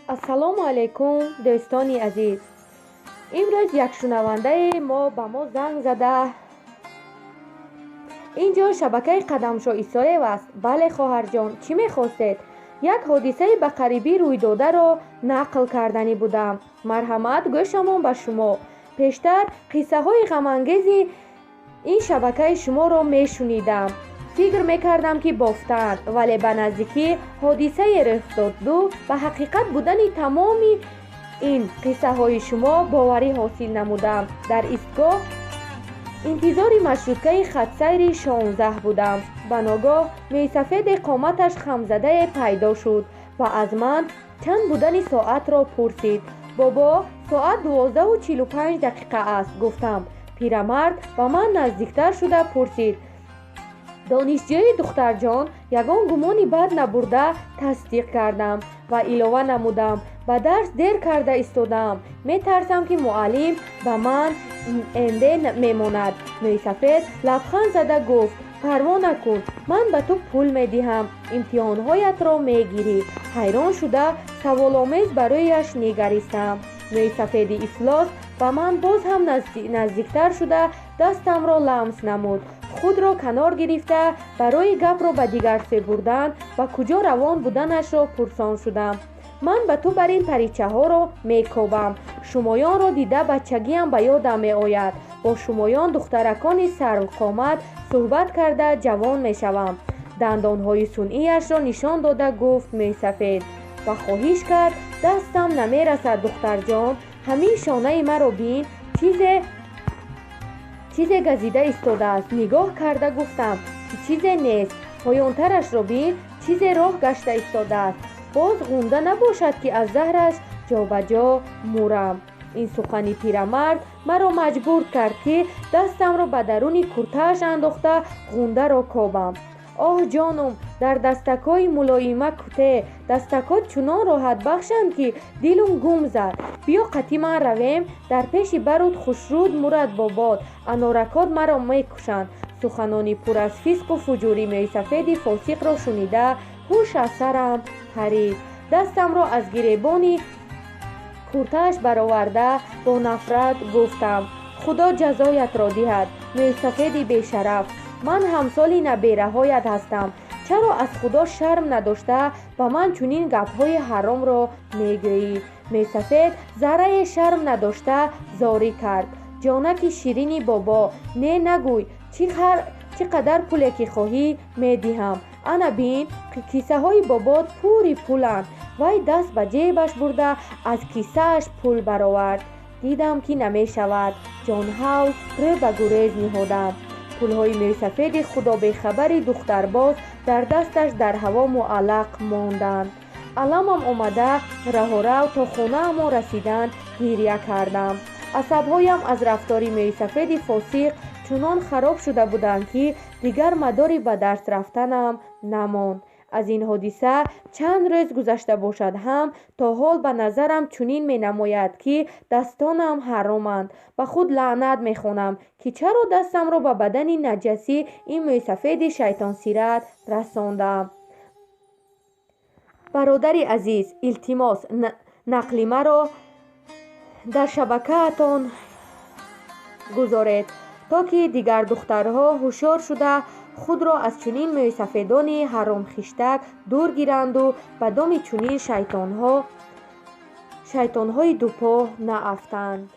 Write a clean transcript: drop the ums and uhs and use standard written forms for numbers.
السلام علیکم دوستانی عزیز. امروز یک شنونده ما به ما زنگ زده اینجا شبکه قدمشو ایسایه است. بله خواهر جان، چی میخواستید؟ یک حادثه به قریبی روی داده را نقل کردنی بودم. مرحمت گوشمان به شما. پیشتر قصه های غمانگیزی این شبکه شما را میشنیدم. فکر میکردم که بافتند، ولی به نزدیکی حادثه رخ داد و به حقیقت بودن تمام این قصه های شما باوری حاصل نمودم. در ایستگاه انتظار مشروطه خط سیر 16 بودم. به ناگاه میسفید قامتش خمزده پیدا شد و از من چند بودن ساعت را پرسید. بابا، ساعت 12:45 است گفتم. پیرمرد به من نزدیکتر شده پرسید. دانشجوی دخترجان، یگان گمانی بد نبرده تصدیق کردم و علاوه نمودم. به درس دیر کرده ایستادم. میترسم که معلم به من انده میماند. میسفید لبخند زده گفت پروا نکن، من به تو پول میدهم، امتحانهایت را میگیری. حیران شده سوالآمیز برایش نگریستم. میسفید افلاس به من باز هم نزدیکتر شده دستم را لمس نمود. خود را کنار گرفته برای گپ را به دیگر بردن و کجا روان بودنش را پرسان شدم. من به تو بر این پریچه ها را میکوبم. شمایان را دیده بچگیم به یادم می آید. با شمایان دخترکان سرقامت صحبت کرده جوان می شوم. دندان های صنعیش را نشان داده گفت میسفید و خواهش کرد دستم نمی رسد دختر جان. همین شانه مرا بین، چیز گزیده ایستاده است. نگاه کرده گفتم که چیزی نیست. پایانترش را بین، چیز راه گشته ایستاده است. باز غونده نباشد که از زهرش جا به جا مورم. این سخنی پیرمرد مرا مجبور کرد که دستم را به درون کرته‌اش انداخته غونده را کوبم. آه جانم، در دستکای ملایمه کته، دستکات چنان راحت بخشند که دلم گم زد. بیا قطیما رویم، در پیش برات خوشرود مرد باباد. انارکات مرا میکشند. سخنانی پر از فسق و فجوری میسفید فاسق را شنیده هوش از سرم پرید. دستم را از گریبان کرته‌اش برآورده با نفرت گفتم خدا جزایت را دهد میسفید بیشرف. من همسال نبیره‌هایت هستم. چرا از خدا شرم نداشته به من چنین گپ‌های حرام را میگویی؟ میسفید ذره شرم نداشته زاری کرد. جانک شیرینی بابا، نه نگوی. چقدر پولی که خواهی میدهم. انا بین کیسه های بابات پوری پولند. وای دست به جیبش برده از کیسهش پول برآورد. دیدم که نمی شود. جان هاول رو به گریز نهادم. پولهای میسفید خدا به خبری دخترباز در دستش در هوا معلق ماندند. علامم آمده راه تا خانه ما رسیدن گریه کردم. عصبهایم از رفتاری میسفید فاسق چنان خراب شده بودند که دیگر مداری به درس رفتنم نماند. از این حادثه چند روز گذشته باشد هم تا حال به نظرم چنین می نماید که دستانم حرامند. به خود لعنت می خوانم که چرا دستم را به بدن نجسی این میسفید شیطان سیرت رساندم. برادری عزیز، التماس نقل مرا در شبکه‌تان گذارید تا که دیگر دخترها هوشیار شده خود را از چنین میسفیدان حرام خشتک دور گیرند و به دام چنین شیطانهای دوپا نافتند.